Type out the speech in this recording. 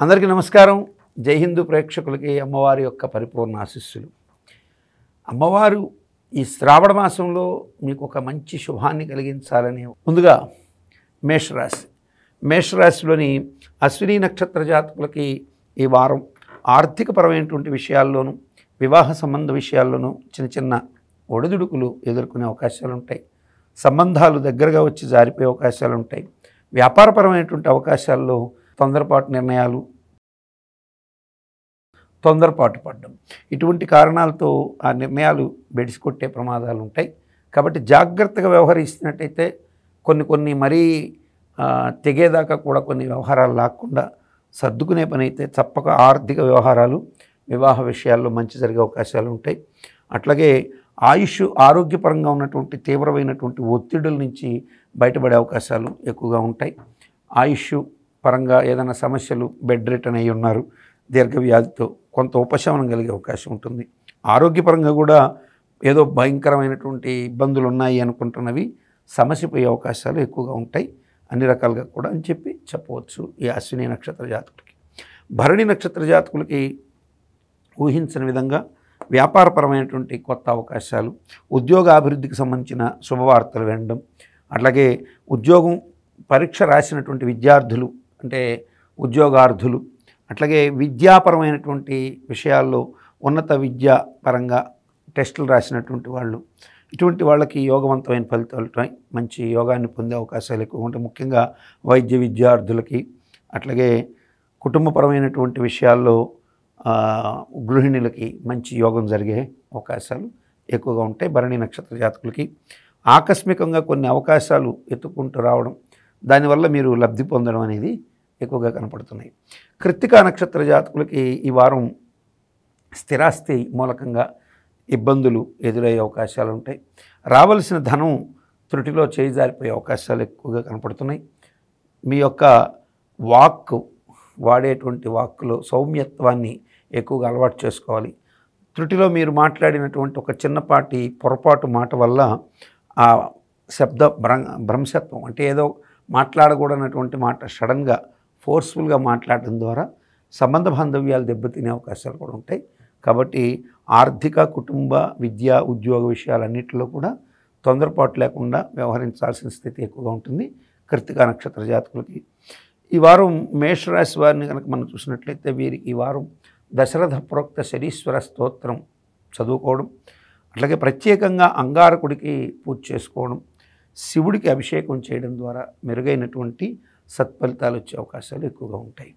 అందరికీ నమస్కారం. జై హిందూ ప్రేక్షకులకి అమ్మవారి యొక్క పరిపూర్ణ ఆశీస్సులు. అమ్మవారు ఈ శ్రావణ మాసంలో మీకు ఒక మంచి శుభాన్ని కలిగించాలని ముందుగా మేషరాశిలోని అశ్విని నక్షత్ర జాతకులకి ఈ వారం ఆర్థికపరమైనటువంటి విషయాల్లోనూ వివాహ సంబంధ విషయాల్లోనూ చిన్న చిన్న ఒడిదుడుకులు ఎదుర్కొనే అవకాశాలు ఉంటాయి. సంబంధాలు దగ్గరగా వచ్చి జారిపోయే అవకాశాలు ఉంటాయి. వ్యాపారపరమైనటువంటి అవకాశాల్లో తొందరపాటు పడడం, ఇటువంటి కారణాలతో ఆ నిర్ణయాలు బెడిసికొట్టే ప్రమాదాలు ఉంటాయి. కాబట్టి జాగ్రత్తగా వ్యవహరిస్తున్నట్టయితే కొన్ని మరీ తెగేదాకా కూడా కొన్ని వ్యవహారాలు లాక్కుండా సర్దుకునే పని అయితే తప్పక ఆర్థిక వ్యవహారాలు వివాహ విషయాల్లో మంచి జరిగే అవకాశాలు ఉంటాయి. అట్లాగే ఆరోగ్యపరంగా ఉన్నటువంటి తీవ్రమైనటువంటి ఒత్తిడుల నుంచి బయటపడే అవకాశాలు ఎక్కువగా ఉంటాయి. పరంగా ఏదైనా సమస్యలు, బెడ్ రిటర్న్ అయ్యి ఉన్నారు, దీర్ఘవ్యాధితో కొంత ఉపశమనం కలిగే అవకాశం ఉంటుంది. ఆరోగ్యపరంగా కూడా ఏదో భయంకరమైనటువంటి ఇబ్బందులు ఉన్నాయి అనుకుంటున్నవి సమస్యపోయే అవకాశాలు ఎక్కువగా ఉంటాయి అన్ని రకాలుగా కూడా అని చెప్పవచ్చు. ఈ అశ్విని నక్షత్ర జాతకులకి, భరణి నక్షత్ర జాతకులకి ఊహించని విధంగా వ్యాపారపరమైనటువంటి కొత్త అవకాశాలు, ఉద్యోగాభివృద్ధికి సంబంధించిన శుభవార్తలు వినడం, అట్లాగే ఉద్యోగం పరీక్ష రాసినటువంటి విద్యార్థులు అంటే ఉద్యోగార్థులు, అట్లాగే విద్యాపరమైనటువంటి విషయాల్లో ఉన్నత విద్యా పరంగా టెస్టులు రాసినటువంటి వాళ్ళు, ఇటువంటి వాళ్ళకి యోగవంతమైన ఫలితాలు మంచి యోగాన్ని పొందే అవకాశాలు ఎక్కువ ఉంటాయి. ముఖ్యంగా వైద్య విద్యార్థులకి, అట్లాగే కుటుంబపరమైనటువంటి విషయాల్లో గృహిణులకి మంచి యోగం జరిగే అవకాశాలు ఎక్కువగా ఉంటాయి. భరణి నక్షత్ర జాతకులకి ఆకస్మికంగా కొన్ని అవకాశాలు ఎత్తుకుంటూ రావడం, దానివల్ల మీరు లబ్ధి పొందడం అనేది ఎక్కువగా కనపడుతున్నాయి. కృత్తికా నక్షత్ర జాతకులకి ఈ వారం స్థిరాస్తి మూలకంగా ఇబ్బందులు ఎదురయ్యే అవకాశాలు ఉంటాయి. రావలసిన ధనం త్రుటిలో చేజారిపోయే అవకాశాలు ఎక్కువగా కనపడుతున్నాయి. మీ యొక్క వాడేటువంటి వాక్కులో సౌమ్యత్వాన్ని ఎక్కువగా అలవాటు చేసుకోవాలి. త్రుటిలో మీరు మాట్లాడినటువంటి ఒక చిన్నపాటి పొరపాటు మాట వల్ల ఆ శబ్ద భ్రంశత్వం అంటే ఏదో మాట్లాడకూడనటువంటి మాట సడన్గా ఫోర్స్ఫుల్గా మాట్లాడడం ద్వారా సంబంధ బాంధవ్యాలు దెబ్బతినే అవకాశాలు కూడా ఉంటాయి. కాబట్టి ఆర్థిక, కుటుంబ, విద్య, ఉద్యోగ విషయాలన్నింటిలో కూడా తొందరపాటు లేకుండా వ్యవహరించాల్సిన స్థితి ఎక్కువగా ఉంటుంది కృత్తికా నక్షత్ర జాతకులకి. ఈ వారం మేషరాశి వారిని కనుక మనం చూసినట్లయితే వీరికి ఈ వారం దశరథ ప్రోక్త శనీశ్వర స్తోత్రం చదువుకోవడం, అట్లాగే ప్రత్యేకంగా అంగారకుడికి పూజ చేసుకోవడం, శివుడికి అభిషేకం చేయడం ద్వారా మెరుగైనటువంటి సత్ఫలితాలు వచ్చే అవకాశాలు ఎక్కువగా ఉంటాయి.